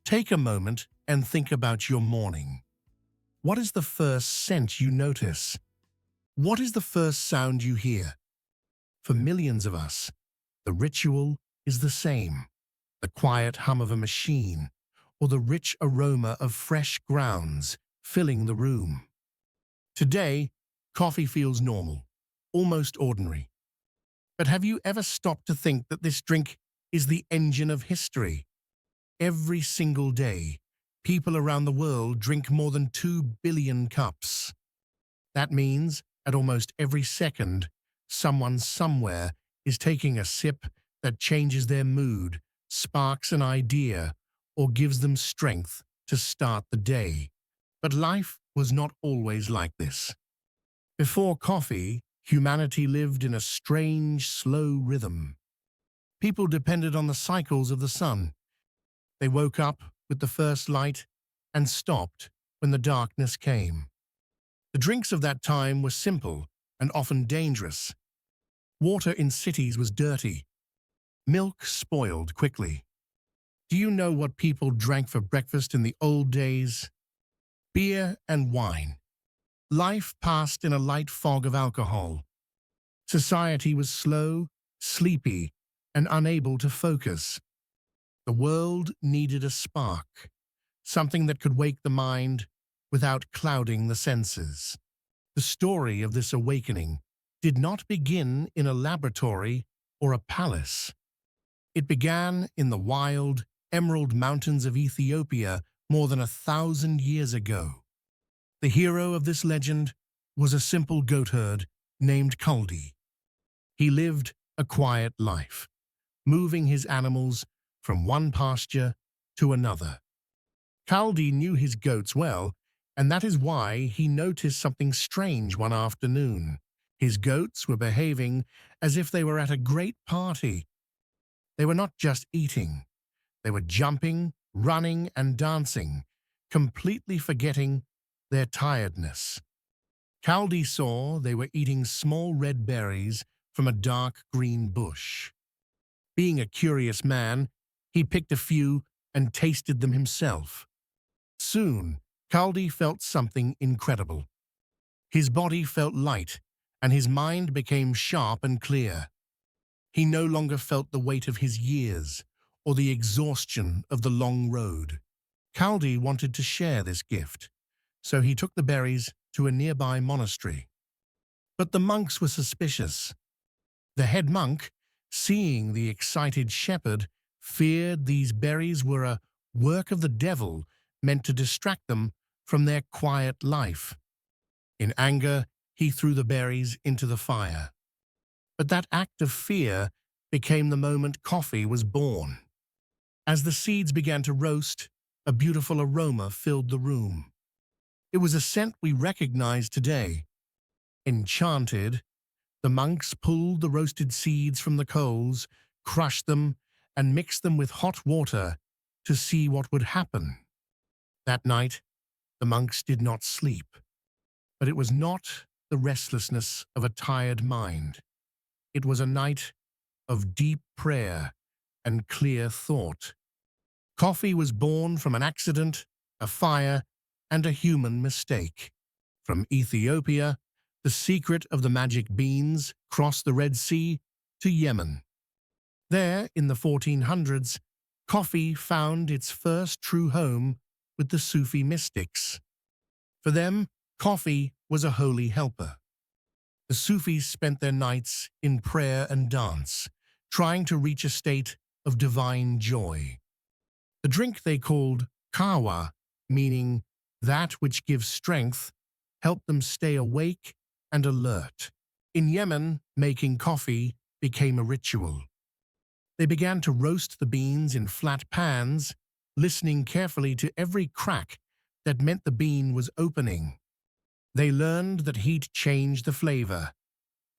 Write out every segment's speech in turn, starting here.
Take a moment and think about your morning. What is the first scent you notice? What is the first sound you hear? For millions of us, the ritual is the same. The quiet hum of a machine or the rich aroma of fresh grounds filling the room. Today, coffee feels normal, almost ordinary. But have you ever stopped to think that this drink is the engine of history? Every single day, people around the world drink more than 2 billion cups. That means, at almost every second, someone somewhere is taking a sip that changes their mood, sparks an idea, or gives them strength to start the day. But life was not always like this. Before coffee, humanity lived in a strange, slow rhythm. People depended on the cycles of the sun. They woke up with the first light and stopped when the darkness came. The drinks of that time were simple and often dangerous. Water in cities was dirty. Milk spoiled quickly. Do you know what people drank for breakfast in the old days? Beer and wine. Life passed in a light fog of alcohol. Society was slow, sleepy, and unable to focus. The world needed a spark, something that could wake the mind without clouding the senses. The story of this awakening did not begin in a laboratory or a palace. It began in the wild, emerald mountains of Ethiopia more than 1,000 years ago. The hero of this legend was a simple goatherd named Kaldi. He lived a quiet life, moving his animals from one pasture to another. Kaldi knew his goats well, and that is why he noticed something strange one afternoon. His goats were behaving as if they were at a great party. They were not just eating. They were jumping, running, and dancing, completely forgetting their tiredness. Kaldi saw they were eating small red berries from a dark green bush. Being a curious man, he picked a few and tasted them himself. Soon, Kaldi felt something incredible. His body felt light, and his mind became sharp and clear. He no longer felt the weight of his years or the exhaustion of the long road. Kaldi wanted to share this gift, so he took the berries to a nearby monastery. But the monks were suspicious. The head monk, seeing the excited shepherd, feared these berries were a work of the devil meant to distract them from their quiet life. In anger, he threw the berries into the fire. But that act of fear became the moment coffee was born. As the seeds began to roast, a beautiful aroma filled the room. It was a scent we recognize today. Enchanted, the monks pulled the roasted seeds from the coals, crushed them, and mixed them with hot water to see what would happen. That night, the monks did not sleep, but it was not the restlessness of a tired mind. It was a night of deep prayer and clear thought. Coffee was born from an accident, a fire, and a human mistake. From Ethiopia, the secret of the magic beans crossed the Red Sea to Yemen. There, in the 1400s, coffee found its first true home with the Sufi mystics. For them, coffee was a holy helper. The Sufis spent their nights in prayer and dance, trying to reach a state of divine joy. The drink they called kawa, meaning that which gives strength, helped them stay awake and alert. In Yemen, making coffee became a ritual. They began to roast the beans in flat pans, listening carefully to every crack that meant the bean was opening. They learned that heat changed the flavor,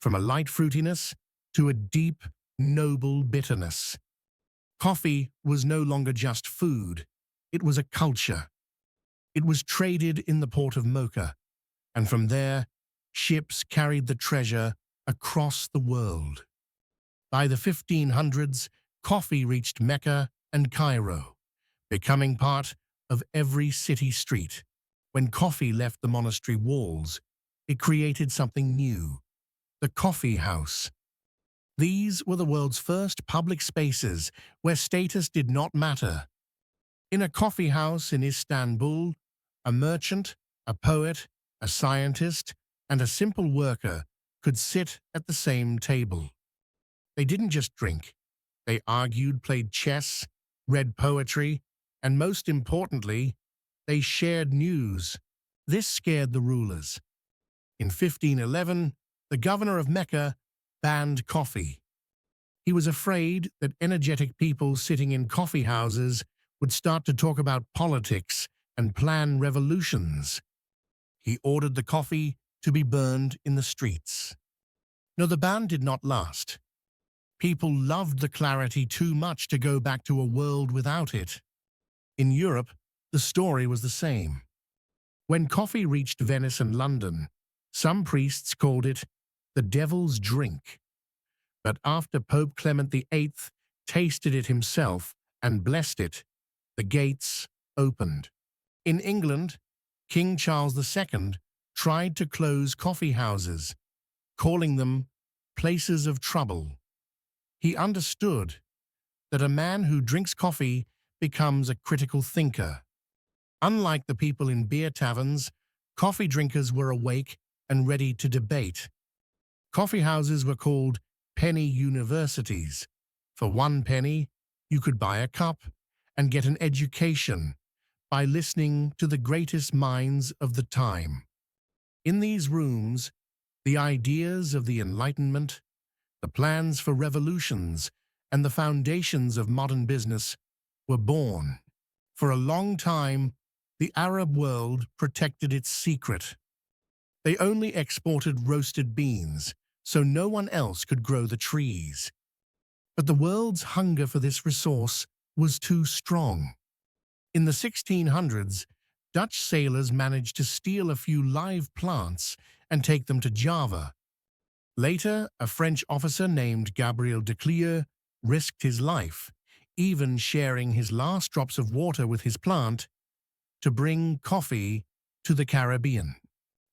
from a light fruitiness to a deep, noble bitterness. Coffee was no longer just food, it was a culture. It was traded in the port of Mocha, and from there, ships carried the treasure across the world. By the 1500s, coffee reached Mecca and Cairo, becoming part of every city street. When coffee left the monastery walls, it created something new, the coffee house. These were the world's first public spaces where status did not matter. In a coffee house in Istanbul, a merchant, a poet, a scientist, and a simple worker could sit at the same table. They didn't just drink. They argued, played chess, read poetry, and most importantly, they shared news. This scared the rulers. In 1511, the governor of Mecca banned coffee. He was afraid that energetic people sitting in coffee houses would start to talk about politics and plan revolutions. He ordered the coffee to be burned in the streets. No, the ban did not last. People loved the clarity too much to go back to a world without it. In Europe, the story was the same. When coffee reached Venice and London, some priests called it the devil's drink. But after Pope Clement VIII tasted it himself and blessed it, the gates opened. In England, King Charles II tried to close coffee houses, calling them places of trouble. He understood that a man who drinks coffee becomes a critical thinker. Unlike the people in beer taverns, coffee drinkers were awake and ready to debate. Coffee houses were called penny universities. For 1 penny, you could buy a cup and get an education by listening to the greatest minds of the time. In these rooms, the ideas of the Enlightenment, the plans for revolutions, and the foundations of modern business were born. For a long time, the Arab world protected its secret. They only exported roasted beans, so no one else could grow the trees. But the world's hunger for this resource was too strong. In the 1600s, Dutch sailors managed to steal a few live plants and take them to Java. Later, a French officer named Gabriel de Clieu risked his life, even sharing his last drops of water with his plant, to bring coffee to the Caribbean.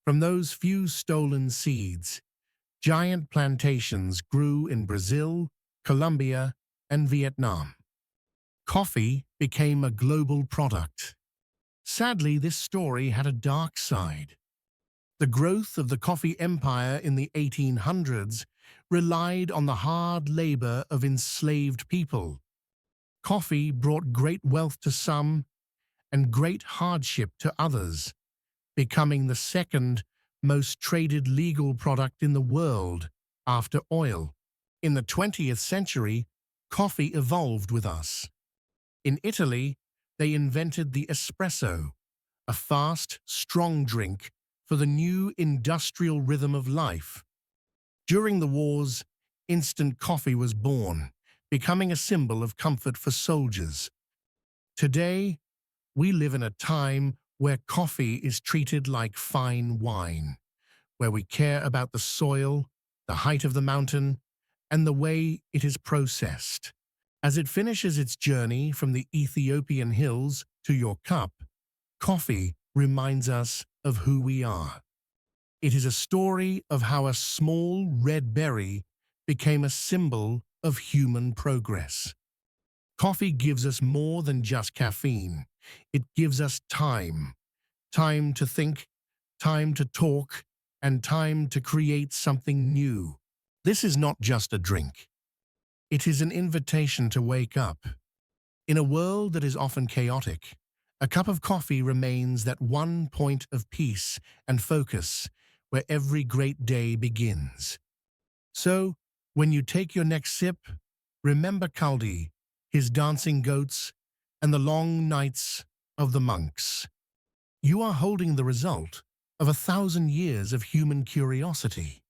From those few stolen seeds, giant plantations grew in Brazil, Colombia, and Vietnam. Coffee became a global product. Sadly, this story had a dark side. The growth of the coffee empire in the 1800s relied on the hard labor of enslaved people. Coffee brought great wealth to some and great hardship to others, becoming the second most traded legal product in the world after oil. In the 20th century, coffee evolved with us. In Italy, they invented the espresso, a fast, strong drink for the new industrial rhythm of life. During the wars, instant coffee was born, becoming a symbol of comfort for soldiers. Today, we live in a time where coffee is treated like fine wine, where we care about the soil, the height of the mountain, and the way it is processed. As it finishes its journey from the Ethiopian hills to your cup, coffee reminds us of who we are. It is a story of how a small red berry became a symbol of human progress. Coffee gives us more than just caffeine. It gives us time. Time to think, time to talk, and time to create something new. This is not just a drink. It is an invitation to wake up. In a world that is often chaotic, a cup of coffee remains that one point of peace and focus where every great day begins. So, when you take your next sip, remember Kaldi, his dancing goats, and the long nights of the monks. You are holding the result of 1,000 years of human curiosity.